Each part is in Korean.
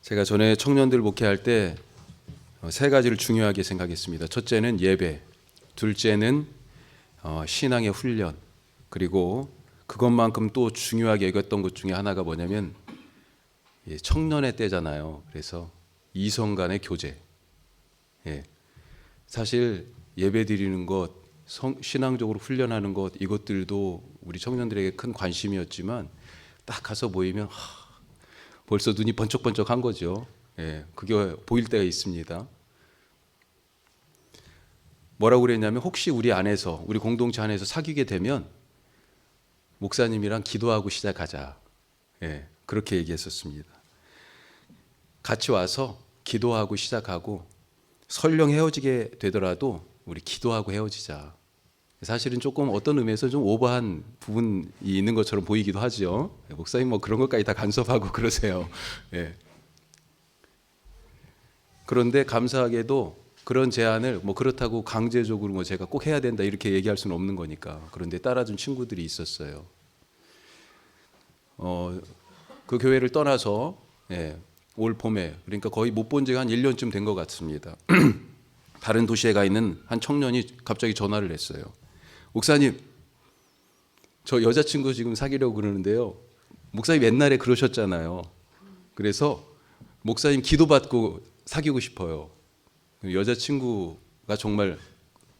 제가 전에 청년들 목회할 때 세 가지를 중요하게 생각했습니다. 첫째는 예배, 둘째는 신앙의 훈련, 그리고 그것만큼 또 중요하게 여겼던 것 중에 하나가 뭐냐면 청년의 때잖아요. 그래서 이성 간의 교제. 사실 예배 드리는 것, 신앙적으로 훈련하는 것, 이것들도 우리 청년들에게 큰 관심이었지만 딱 가서 모이면 벌써 눈이 번쩍번쩍한 거죠. 그게 보일 때가 있습니다. 뭐라고 그랬냐면 혹시 우리 안에서, 우리 공동체 안에서 사귀게 되면 목사님이랑 기도하고 시작하자. 그렇게 얘기했었습니다. 같이 와서 기도하고 시작하고 설령 헤어지게 되더라도 우리 기도하고 헤어지자. 사실은 조금 어떤 의미에서 좀 오버한 부분이 있는 것처럼 보이기도 하죠. 목사님 뭐 그런 것까지 다 간섭하고 그러세요. 그런데 감사하게도 그런 제안을 뭐 그렇다고 강제적으로 뭐 제가 꼭 해야 된다 이렇게 얘기할 수는 없는 거니까. 그런데 따라준 친구들이 있었어요. 그 교회를 떠나서 올 봄에, 그러니까 거의 못 본 지가 한 1년쯤 된 것 같습니다. 다른 도시에 가 있는 한 청년이 갑자기 전화를 했어요. 목사님, 저 여자친구 지금 사귀려고 그러는데요. 목사님 옛날에 그러셨잖아요. 그래서 목사님 기도받고 사귀고 싶어요. 여자친구가 정말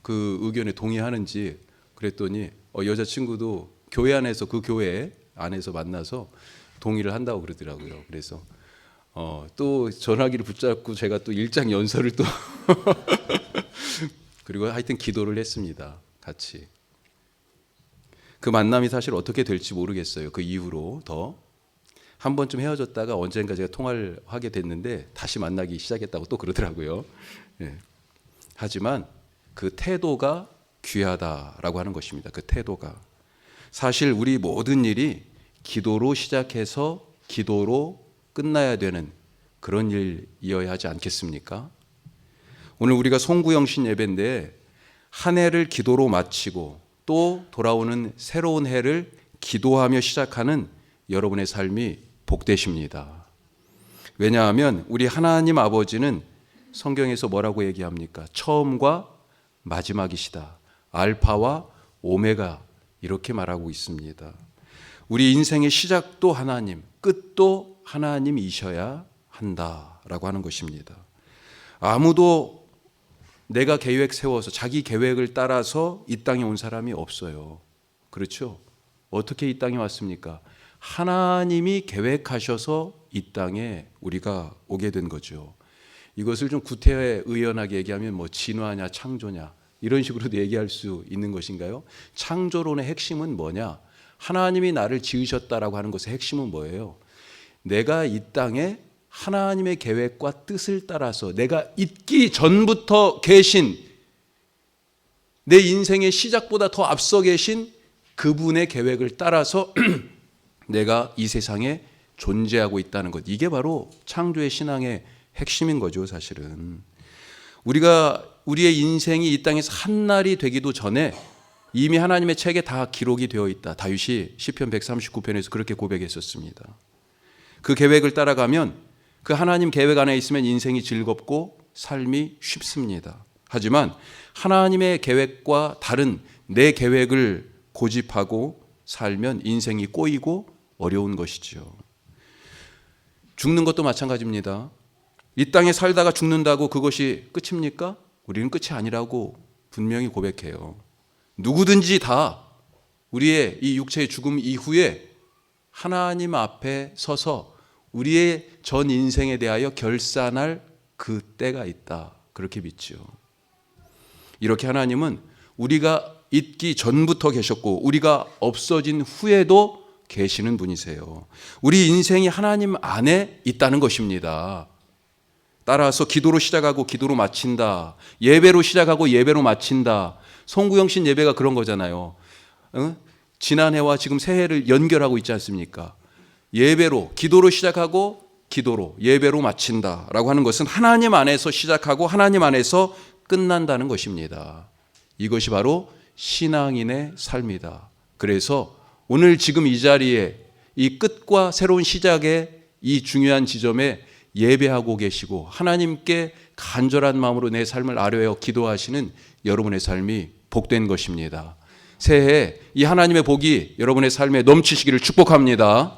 그 의견에 동의하는지 그랬더니 여자친구도 교회 안에서, 그 교회 안에서 만나서 동의를 한다고 그러더라고요. 그래서 또 전화기를 붙잡고 제가 또 일장 연설을 또 그리고 하여튼 기도를 했습니다. 같이. 그 만남이 사실 어떻게 될지 모르겠어요. 그 이후로 더 한 번쯤 헤어졌다가 언젠가 제가 통화를 하게 됐는데 다시 만나기 시작했다고 또 그러더라고요. 하지만 그 태도가 귀하다라고 하는 것입니다. 그 태도가. 사실 우리 모든 일이 기도로 시작해서 기도로 끝나야 되는 그런 일이어야 하지 않겠습니까? 오늘 우리가 송구영신 예배인데 한 해를 기도로 마치고 또 돌아오는 새로운 해를 기도하며 시작하는 여러분의 삶이 복되십니다. 왜냐하면 우리 하나님 아버지는 성경에서 뭐라고 얘기합니까? 처음과 마지막이시다. 알파와 오메가 이렇게 말하고 있습니다. 우리 인생의 시작도 하나님, 끝도 하나님이셔야 한다라고 하는 것입니다. 아무도 내가 계획 세워서 자기 계획을 따라서 이 땅에 온 사람이 없어요. 그렇죠? 어떻게 이 땅에 왔습니까? 하나님이 계획하셔서 이 땅에 우리가 오게 된 거죠. 이것을 좀 구태의연하게 얘기하면 뭐 진화냐 창조냐 이런 식으로도 얘기할 수 있는 것인가요? 창조론의 핵심은 뭐냐? 하나님이 나를 지으셨다라고 하는 것의 핵심은 뭐예요? 내가 이 땅에 하나님의 계획과 뜻을 따라서 내가 있기 전부터 계신, 내 인생의 시작보다 더 앞서 계신 그분의 계획을 따라서 내가 이 세상에 존재하고 있다는 것. 이게 바로 창조의 신앙의 핵심인 거죠, 사실은. 우리가 우리의 인생이 이 땅에서 한 날이 되기도 전에 이미 하나님의 책에 다 기록이 되어 있다. 다윗이 시편 139편에서 그렇게 고백했었습니다. 그 계획을 따라가면, 그 하나님 계획 안에 있으면 인생이 즐겁고 삶이 쉽습니다. 하지만 하나님의 계획과 다른 내 계획을 고집하고 살면 인생이 꼬이고 어려운 것이죠. 죽는 것도 마찬가지입니다. 이 땅에 살다가 죽는다고 그것이 끝입니까? 우리는 끝이 아니라고 분명히 고백해요. 누구든지 다 우리의 이 육체의 죽음 이후에 하나님 앞에 서서 우리의 전 인생에 대하여 결산할 그 때가 있다. 그렇게 믿죠. 이렇게 하나님은 우리가 있기 전부터 계셨고 우리가 없어진 후에도 계시는 분이세요. 우리 인생이 하나님 안에 있다는 것입니다. 따라서 기도로 시작하고 기도로 마친다. 예배로 시작하고 예배로 마친다. 송구영신 예배가 그런 거잖아요. 지난해와 지금 새해를 연결하고 있지 않습니까? 예배로, 기도로 시작하고 기도로, 예배로 마친다라고 하는 것은 하나님 안에서 시작하고 하나님 안에서 끝난다는 것입니다. 이것이 바로 신앙인의 삶이다. 그래서 오늘 지금 이 자리에 이 끝과 새로운 시작의 이 중요한 지점에 예배하고 계시고 하나님께 간절한 마음으로 내 삶을 아뢰어 기도하시는 여러분의 삶이 복된 것입니다. 새해 이 하나님의 복이 여러분의 삶에 넘치시기를 축복합니다.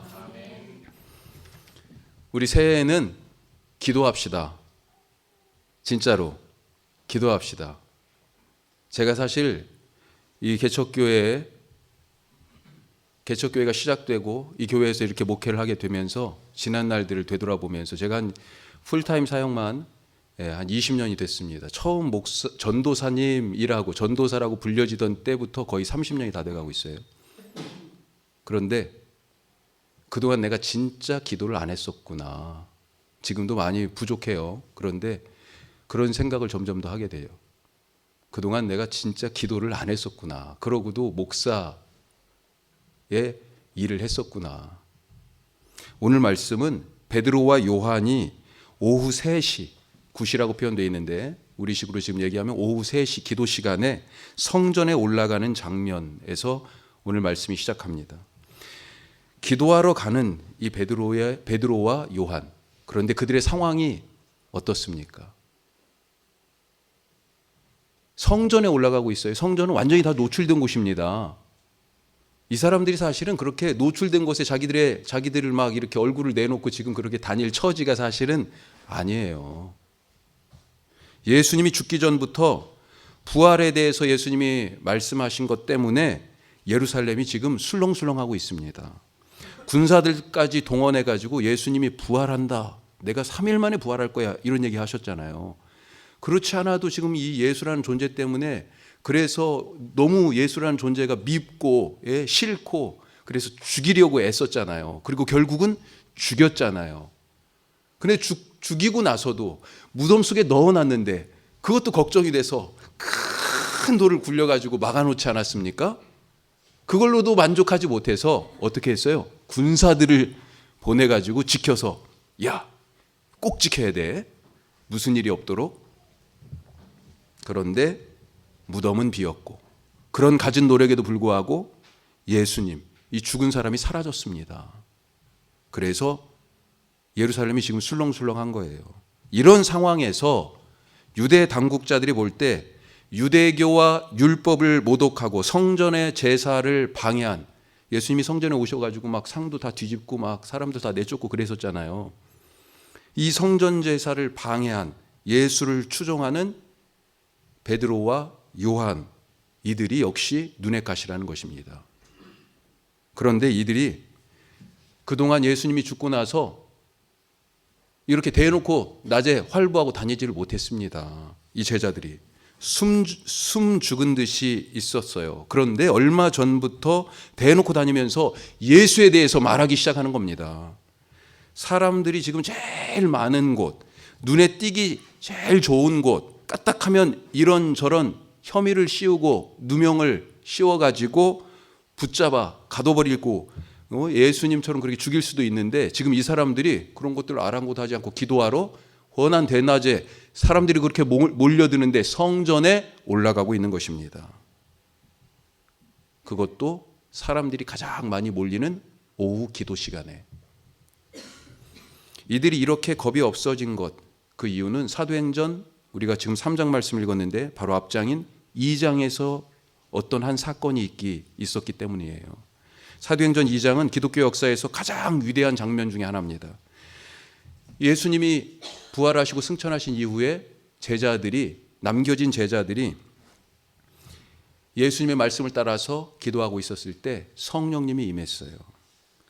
우리 새해에는 기도합시다. 진짜로 기도합시다. 제가 사실 이 개척교회가 시작되고 이 교회에서 이렇게 목회를 하게 되면서 지난 날들을 되돌아보면서 제가 한 풀타임 사역만 한 20년이 됐습니다. 처음 전도사님이라고 전도사라고 불려지던 때부터 거의 30년이 다 돼가고 있어요. 그런데 그동안 내가 진짜 기도를 안 했었구나. 지금도 많이 부족해요. 그런데 그런 생각을 점점 더 하게 돼요. 그동안 내가 진짜 기도를 안 했었구나. 그러고도 목사의 일을 했었구나. 오늘 말씀은 베드로와 요한이 오후 3시, 9시라고 표현되어 있는데 우리식으로 지금 얘기하면 오후 3시 기도 시간에 성전에 올라가는 장면에서 오늘 말씀이 시작합니다. 기도하러 가는 이 베드로와 요한. 그런데 그들의 상황이 어떻습니까? 성전에 올라가고 있어요. 성전은 완전히 다 노출된 곳입니다. 이 사람들이 사실은 그렇게 노출된 곳에 자기들을 막 이렇게 얼굴을 내놓고 지금 그렇게 다닐 처지가 사실은 아니에요. 예수님이 죽기 전부터 부활에 대해서 예수님이 말씀하신 것 때문에 예루살렘이 지금 술렁술렁하고 있습니다. 군사들까지 동원해가지고 예수님이 부활한다. 내가 3일 만에 부활할 거야. 이런 얘기 하셨잖아요. 그렇지 않아도 지금 이 예수라는 존재 때문에 그래서 너무 예수라는 존재가 밉고 싫고 그래서 죽이려고 애썼잖아요. 그리고 결국은 죽였잖아요. 근데 죽이고 나서도 무덤 속에 넣어놨는데 그것도 걱정이 돼서 큰 돌을 굴려가지고 막아놓지 않았습니까? 그걸로도 만족하지 못해서 어떻게 했어요? 군사들을 보내가지고 지켜서 야, 꼭 지켜야 돼. 무슨 일이 없도록. 그런데 무덤은 비었고 그런 갖은 노력에도 불구하고 예수님, 이 죽은 사람이 사라졌습니다. 그래서 예루살렘이 지금 술렁술렁한 거예요. 이런 상황에서 유대 당국자들이 볼 때 유대교와 율법을 모독하고 성전의 제사를 방해한 예수님이 성전에 오셔가지고 막 상도 다 뒤집고 막 사람들 다 내쫓고 그랬었잖아요. 이 성전 제사를 방해한 예수를 추종하는 베드로와 요한, 이들이 역시 눈의 가시라는 것입니다. 그런데 이들이 그동안 예수님이 죽고 나서 이렇게 대놓고 낮에 활보하고 다니지를 못했습니다. 이 제자들이 숨 죽은 듯이 있었어요. 그런데 얼마 전부터 대놓고 다니면서 예수에 대해서 말하기 시작하는 겁니다. 사람들이 지금 제일 많은 곳, 눈에 띄기 제일 좋은 곳, 까딱하면 이런저런 혐의를 씌우고 누명을 씌워가지고 붙잡아 가둬버리고 예수님처럼 그렇게 죽일 수도 있는데 지금 이 사람들이 그런 것들을 아랑곳하지 않고 기도하러 원한 대낮에 사람들이 그렇게 몰려드는데 성전에 올라가고 있는 것입니다. 그것도 사람들이 가장 많이 몰리는 오후 기도 시간에. 이들이 이렇게 겁이 없어진 것, 그 이유는 사도행전 우리가 지금 3장 말씀 읽었는데 바로 앞장인 2장에서 어떤 한 사건이 있었기 때문이에요. 사도행전 2장은 기독교 역사에서 가장 위대한 장면 중에 하나입니다. 예수님이 부활하시고 승천하신 이후에 남겨진 제자들이 예수님의 말씀을 따라서 기도하고 있었을 때 성령님이 임했어요.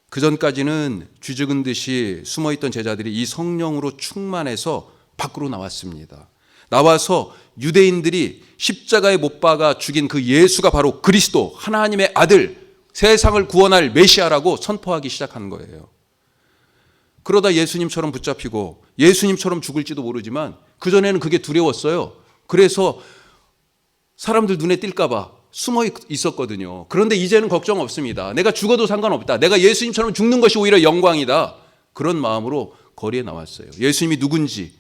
그 전까지는 쥐죽은 듯이 숨어있던 제자들이 이 성령으로 충만해서 밖으로 나왔습니다. 나와서 유대인들이 십자가에 못 박아 죽인 그 예수가 바로 그리스도, 하나님의 아들, 세상을 구원할 메시아라고 선포하기 시작한 거예요. 그러다 예수님처럼 붙잡히고 예수님처럼 죽을지도 모르지만 그전에는 그게 두려웠어요. 그래서 사람들 눈에 띌까 봐 숨어 있었거든요. 그런데 이제는 걱정 없습니다. 내가 죽어도 상관없다. 내가 예수님처럼 죽는 것이 오히려 영광이다. 그런 마음으로 거리에 나왔어요. 예수님이 누군지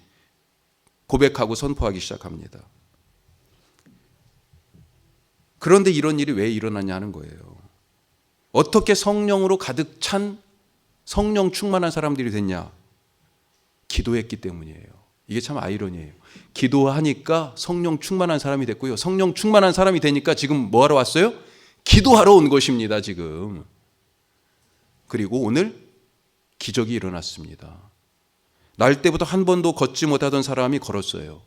고백하고 선포하기 시작합니다. 그런데 이런 일이 왜 일어났냐는 거예요. 어떻게 성령으로 가득 찬 성령 충만한 사람들이 됐냐? 기도했기 때문이에요. 이게 참 아이러니예요. 기도하니까 성령 충만한 사람이 됐고요. 성령 충만한 사람이 되니까 지금 뭐 하러 왔어요? 기도하러 온 것입니다, 지금. 그리고 오늘 기적이 일어났습니다. 날 때부터 한 번도 걷지 못하던 사람이 걸었어요.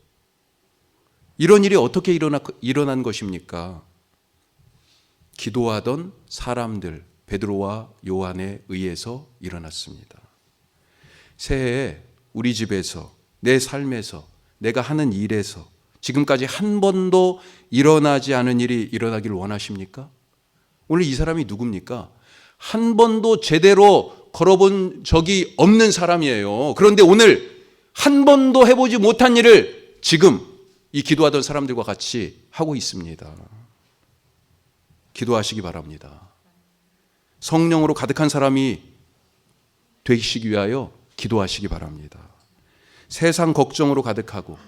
이런 일이 어떻게 일어난 것입니까? 기도하던 사람들, 베드로와 요한에 의해서 일어났습니다. 새해에 우리 집에서, 내 삶에서, 내가 하는 일에서 지금까지 한 번도 일어나지 않은 일이 일어나길 원하십니까? 오늘 이 사람이 누굽니까? 한 번도 제대로 걸어본 적이 없는 사람이에요. 그런데 오늘 한 번도 해보지 못한 일을 지금 이 기도하던 사람들과 같이 하고 있습니다. 기도하시기 바랍니다. 성령으로 가득한 사람이 되시기 위하여 기도하시기 바랍니다. 세상 걱정으로 가득하고,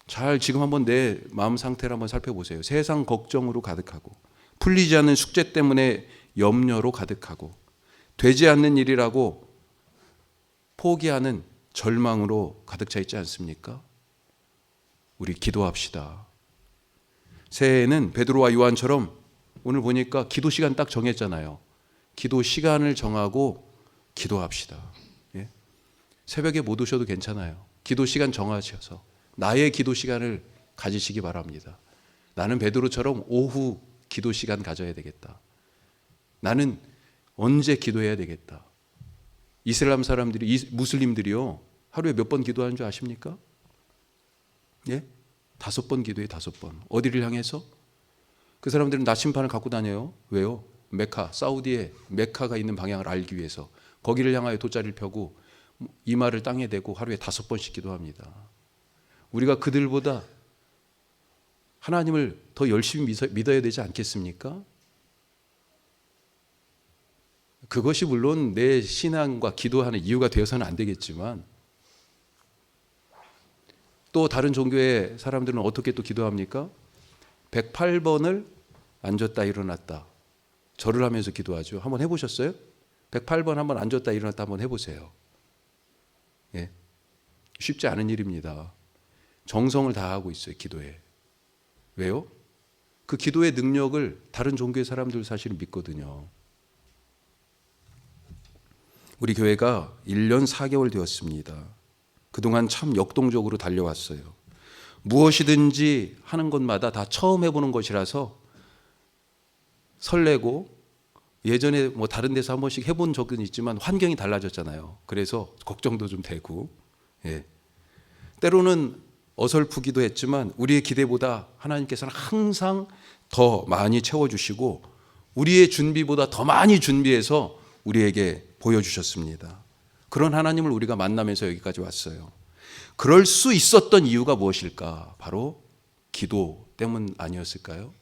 잘 지금 한번 내 마음 상태를 한번 살펴보세요. 세상 걱정으로 가득하고, 풀리지 않는 숙제 때문에 염려로 가득하고, 되지 않는 일이라고 포기하는 절망으로 가득 차 있지 않습니까? 우리 기도합시다. 새해에는 베드로와 요한처럼 오늘 보니까 기도 시간 딱 정했잖아요. 기도 시간을 정하고 기도합시다. 예? 새벽에 못 오셔도 괜찮아요. 기도 시간 정하셔서 나의 기도 시간을 가지시기 바랍니다. 나는 베드로처럼 오후 기도 시간 가져야 되겠다. 나는 언제 기도해야 되겠다. 이슬람 사람들이, 무슬림들이요, 하루에 몇 번 기도하는 줄 아십니까? 예? 5번 기도해, 5번. 어디를 향해서? 그 사람들은 나침반을 갖고 다녀요. 왜요? 메카, 사우디에 메카가 있는 방향을 알기 위해서. 거기를 향하여 돗자리를 펴고 이마를 땅에 대고 하루에 5번씩 기도합니다. 우리가 그들보다 하나님을 더 열심히 믿어야 되지 않겠습니까? 그것이 물론 내 신앙과 기도하는 이유가 되어서는 안 되겠지만, 또 다른 종교의 사람들은 어떻게 또 기도합니까? 108번을 앉았다 일어났다 절을 하면서 기도하죠. 한번 해보셨어요? 108번 한번 앉았다 일어났다 한번 해보세요. 예. 쉽지 않은 일입니다. 정성을 다하고 있어요, 기도에. 왜요? 그 기도의 능력을 다른 종교의 사람들 사실은 믿거든요. 우리 교회가 1년 4개월 되었습니다. 그동안 참 역동적으로 달려왔어요. 무엇이든지 하는 것마다 다 처음 해보는 것이라서 설레고, 예전에 뭐 다른 데서 한 번씩 해본 적은 있지만 환경이 달라졌잖아요. 그래서 걱정도 좀 되고, 예. 때로는 어설프기도 했지만 우리의 기대보다 하나님께서는 항상 더 많이 채워주시고 우리의 준비보다 더 많이 준비해서 우리에게 보여주셨습니다. 그런 하나님을 우리가 만나면서 여기까지 왔어요. 그럴 수 있었던 이유가 무엇일까? 바로 기도 때문 아니었을까요?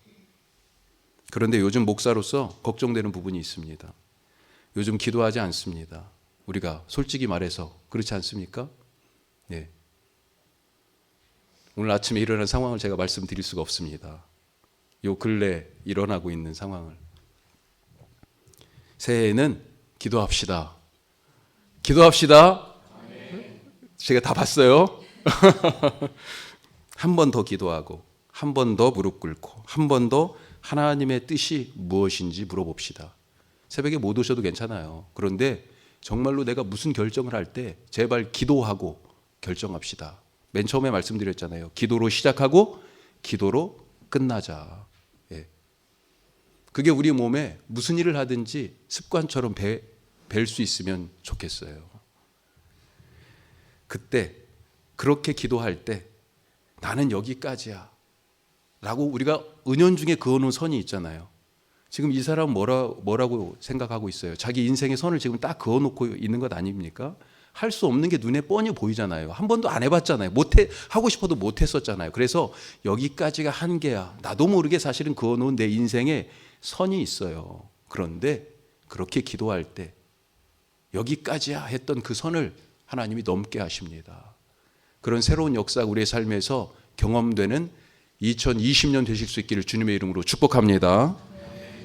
그런데 요즘 목사로서 걱정되는 부분이 있습니다. 요즘 기도하지 않습니다. 우리가 솔직히 말해서 그렇지 않습니까? 네. 오늘 아침에 일어난 상황을 제가 말씀드릴 수가 없습니다. 요 근래 일어나고 있는 상황을. 새해에는 기도합시다. 기도합시다. 제가 다 봤어요. 한 번 더 기도하고, 한 번 더 무릎 꿇고, 한 번 더 하나님의 뜻이 무엇인지 물어봅시다. 새벽에 못 오셔도 괜찮아요. 그런데 정말로 내가 무슨 결정을 할 때 제발 기도하고 결정합시다. 맨 처음에 말씀드렸잖아요. 기도로 시작하고 기도로 끝나자. 예. 그게 우리 몸에 무슨 일을 하든지 습관처럼 뵐 수 있으면 좋겠어요. 그때 그렇게 기도할 때 나는 여기까지야 라고 우리가 은연중에 그어놓은 선이 있잖아요. 지금 이 사람은 뭐라고 생각하고 있어요? 자기 인생의 선을 지금 딱 그어놓고 있는 것 아닙니까? 할 수 없는 게 눈에 뻔히 보이잖아요. 한 번도 안 해봤잖아요. 하고 싶어도 못했었잖아요. 그래서 여기까지가 한계야. 나도 모르게 사실은 그어놓은 내 인생에 선이 있어요. 그런데 그렇게 기도할 때 여기까지야 했던 그 선을 하나님이 넘게 하십니다. 그런 새로운 역사가 우리의 삶에서 경험되는 2020년 되실 수 있기를 주님의 이름으로 축복합니다.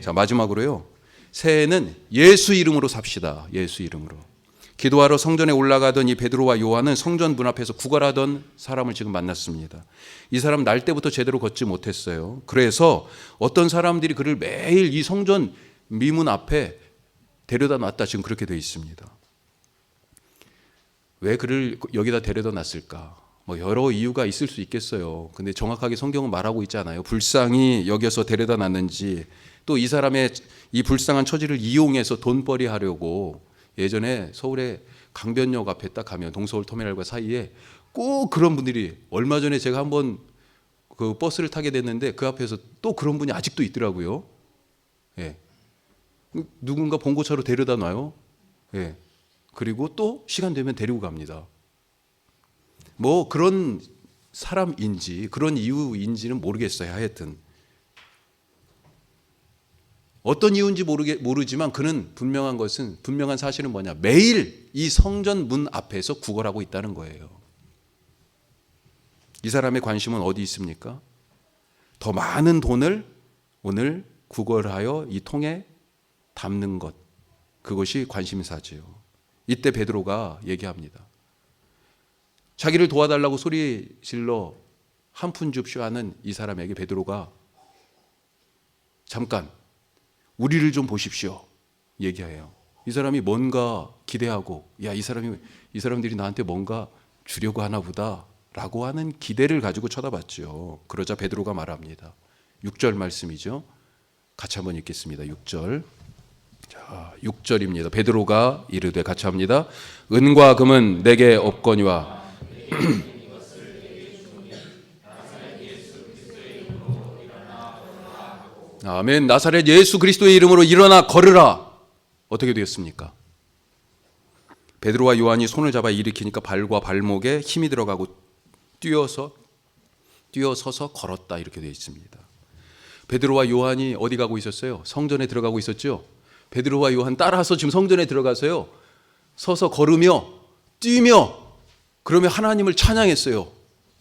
자, 마지막으로요. 새해는 예수 이름으로 삽시다. 예수 이름으로. 기도하러 성전에 올라가던 이 베드로와 요한은 성전 문 앞에서 구걸하던 사람을 지금 만났습니다. 이 사람 날 때부터 제대로 걷지 못했어요. 그래서 어떤 사람들이 그를 매일 이 성전 미문 앞에 데려다 놨다, 지금 그렇게 되어 있습니다. 왜 그를 여기다 데려다 놨을까? 뭐 여러 이유가 있을 수 있겠어요. 근데 정확하게 성경은 말하고 있지 않아요. 불쌍히 여겨서 데려다 놨는지, 또 이 사람의 이 불쌍한 처지를 이용해서 돈벌이 하려고, 예전에 서울의 강변역 앞에 딱 가면 동서울 터미널과 사이에 꼭 그런 분들이, 얼마 전에 제가 한번 그 버스를 타게 됐는데 그 앞에서 또 그런 분이 아직도 있더라고요. 예. 누군가 봉고차로 데려다 놔요. 예. 그리고 또 시간 되면 데리고 갑니다. 뭐 그런 사람인지 그런 이유인지는 모르겠어요. 하여튼 어떤 이유인지 모르지만 그는 분명한 사실은 뭐냐, 매일 이 성전 문 앞에서 구걸하고 있다는 거예요. 이 사람의 관심은 어디 있습니까? 더 많은 돈을 오늘 구걸하여 이 통에 담는 것, 그것이 관심사지요. 이때 베드로가 얘기합니다. 자기를 도와달라고 소리 질러 한 푼 줍쇼 하는 이 사람에게 베드로가 잠깐 우리를 좀 보십시오 얘기해요. 이 사람이 뭔가 기대하고, 야, 이 사람들이 나한테 뭔가 주려고 하나 보다 라고 하는 기대를 가지고 쳐다봤죠. 그러자 베드로가 말합니다. 6절 말씀이죠. 같이 한번 읽겠습니다. 6절. 자, 6절입니다. 베드로가 이르되, 같이 합니다. 은과 금은 내게 없거니와 아멘. 나사렛 예수 그리스도의 이름으로 일어나 걸으라. 어떻게 되었습니까? 베드로와 요한이 손을 잡아 일으키니까 발과 발목에 힘이 들어가고 뛰어서서 걸었다, 이렇게 되어 있습니다. 베드로와 요한이 어디 가고 있었어요? 성전에 들어가고 있었죠. 베드로와 요한 따라서 지금 성전에 들어가서요, 서서 걸으며 뛰며 그러며 하나님을 찬양했어요.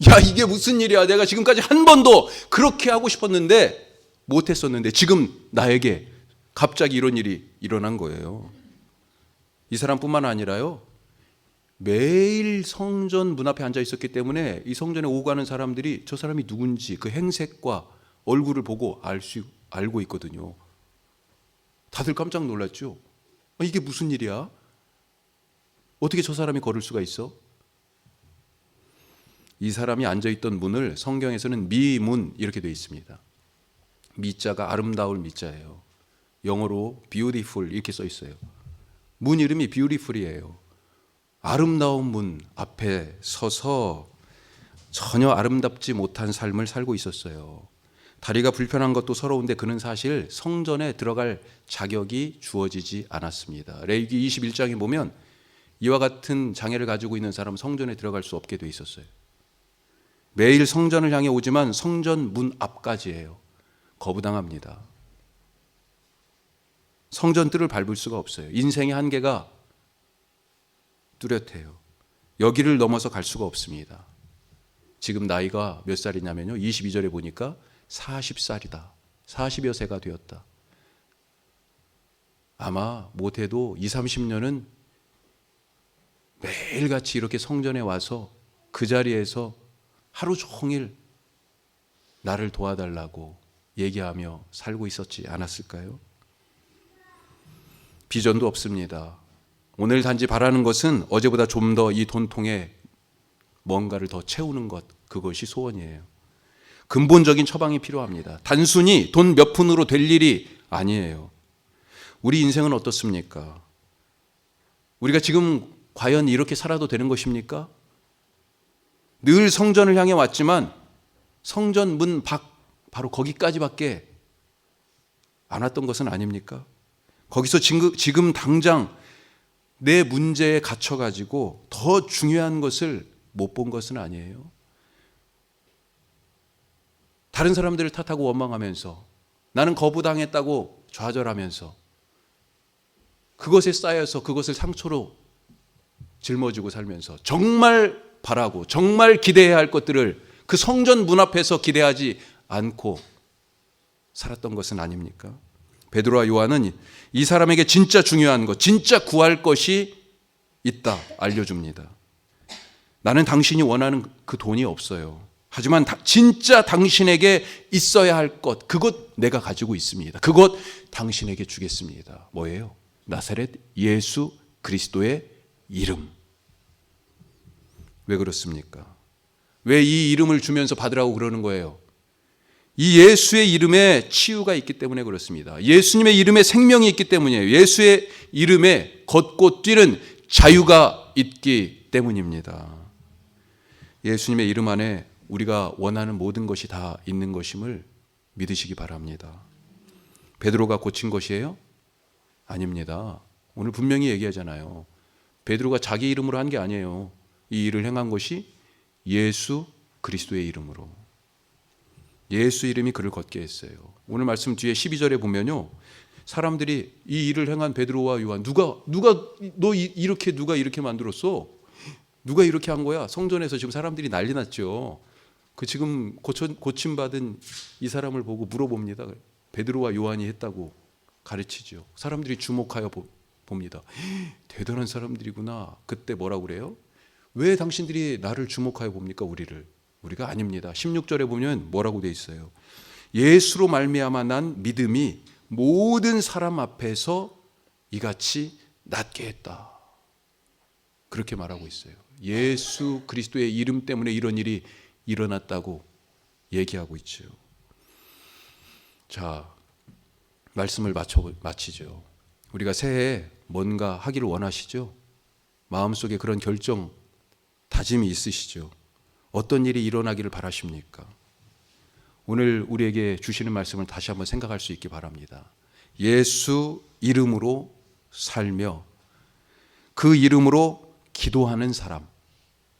야, 이게 무슨 일이야. 내가 지금까지 한 번도 그렇게 하고 싶었는데 못했었는데 지금 나에게 갑자기 이런 일이 일어난 거예요. 이 사람뿐만 아니라요, 매일 성전 문 앞에 앉아 있었기 때문에 이 성전에 오고 가는 사람들이 저 사람이 누군지 그 행색과 얼굴을 보고 알고 있거든요. 다들 깜짝 놀랐죠. 이게 무슨 일이야? 어떻게 저 사람이 걸을 수가 있어? 이 사람이 앉아있던 문을 성경에서는 미문 이렇게 되어 있습니다. 미자가 아름다울 미자예요. 영어로 beautiful 이렇게 써 있어요. 문 이름이 beautiful이에요. 아름다운 문 앞에 서서 전혀 아름답지 못한 삶을 살고 있었어요. 다리가 불편한 것도 서러운데 그는 사실 성전에 들어갈 자격이 주어지지 않았습니다. 레위기 21장에 보면 이와 같은 장애를 가지고 있는 사람은 성전에 들어갈 수 없게 돼 있었어요. 매일 성전을 향해 오지만 성전 문 앞까지예요. 거부당합니다. 성전 뜰을 밟을 수가 없어요. 인생의 한계가 뚜렷해요. 여기를 넘어서 갈 수가 없습니다. 지금 나이가 몇 살이냐면요, 22절에 보니까 40살이다. 40여 세가 되었다. 아마 못해도 20, 30년은 매일같이 이렇게 성전에 와서 그 자리에서 하루 종일 나를 도와달라고 얘기하며 살고 있었지 않았을까요? 비전도 없습니다. 오늘 단지 바라는 것은 어제보다 좀 더 이 돈통에 뭔가를 더 채우는 것, 그것이 소원이에요. 근본적인 처방이 필요합니다. 단순히 돈 몇 푼으로 될 일이 아니에요. 우리 인생은 어떻습니까? 우리가 지금 과연 이렇게 살아도 되는 것입니까? 늘 성전을 향해 왔지만 성전 문 밖, 바로 거기까지밖에 안 왔던 것은 아닙니까? 거기서 지금 당장 내 문제에 갇혀가지고 더 중요한 것을 못 본 것은 아니에요. 다른 사람들을 탓하고 원망하면서 나는 거부당했다고 좌절하면서 그것에 쌓여서 그것을 상처로 짊어지고 살면서 정말 바라고 정말 기대해야 할 것들을 그 성전 문 앞에서 기대하지 않고 살았던 것은 아닙니까? 베드로와 요한은 이 사람에게 진짜 중요한 것, 진짜 구할 것이 있다 알려줍니다. 나는 당신이 원하는 그 돈이 없어요. 하지만 진짜 당신에게 있어야 할 것, 그것 내가 가지고 있습니다. 그것 당신에게 주겠습니다. 뭐예요? 나사렛 예수 그리스도의 이름. 왜 그렇습니까? 왜 이 이름을 주면서 받으라고 그러는 거예요? 이 예수의 이름에 치유가 있기 때문에 그렇습니다. 예수님의 이름에 생명이 있기 때문이에요. 예수의 이름에 걷고 뛰는 자유가 있기 때문입니다. 예수님의 이름 안에 우리가 원하는 모든 것이 다 있는 것임을 믿으시기 바랍니다. 베드로가 고친 것이에요? 아닙니다. 오늘 분명히 얘기하잖아요. 베드로가 자기 이름으로 한 게 아니에요. 이 일을 행한 것이 예수 그리스도의 이름으로. 예수 이름이 그를 걷게 했어요. 오늘 말씀 뒤에 12절에 보면요, 사람들이 이 일을 행한 베드로와 요한, 누가 이렇게 만들었어? 누가 이렇게 한 거야? 성전에서 지금 사람들이 난리 났죠. 그 지금 고침받은 이 사람을 보고 물어봅니다. 베드로와 요한이 했다고 가르치죠. 사람들이 주목하여 봅니다. 대단한 사람들이구나. 그때 뭐라고 그래요? 왜 당신들이 나를 주목하여 봅니까? 우리가 아닙니다. 16절에 보면 뭐라고 돼 있어요? 예수로 말미암아 난 믿음이 모든 사람 앞에서 이같이 낫게 했다. 그렇게 말하고 있어요. 예수 그리스도의 이름 때문에 이런 일이 일어났다고 얘기하고 있죠. 자, 말씀을 마치죠. 우리가 새해에 뭔가 하기를 원하시죠? 마음속에 그런 결정, 다짐이 있으시죠? 어떤 일이 일어나기를 바라십니까? 오늘 우리에게 주시는 말씀을 다시 한번 생각할 수 있기 바랍니다. 예수 이름으로 살며 그 이름으로 기도하는 사람,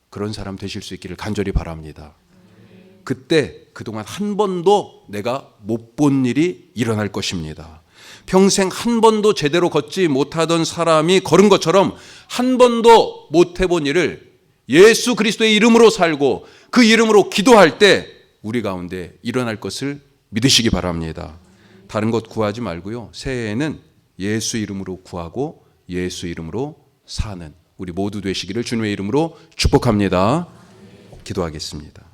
그런 사람 되실 수 있기를 간절히 바랍니다. 그때 그동안 한 번도 내가 못 본 일이 일어날 것입니다. 평생 한 번도 제대로 걷지 못하던 사람이 걸은 것처럼 한 번도 못 해본 일을 예수 그리스도의 이름으로 살고 그 이름으로 기도할 때 우리 가운데 일어날 것을 믿으시기 바랍니다. 다른 것 구하지 말고요, 새해에는 예수 이름으로 구하고 예수 이름으로 사는 우리 모두 되시기를 주님의 이름으로 축복합니다. 기도하겠습니다.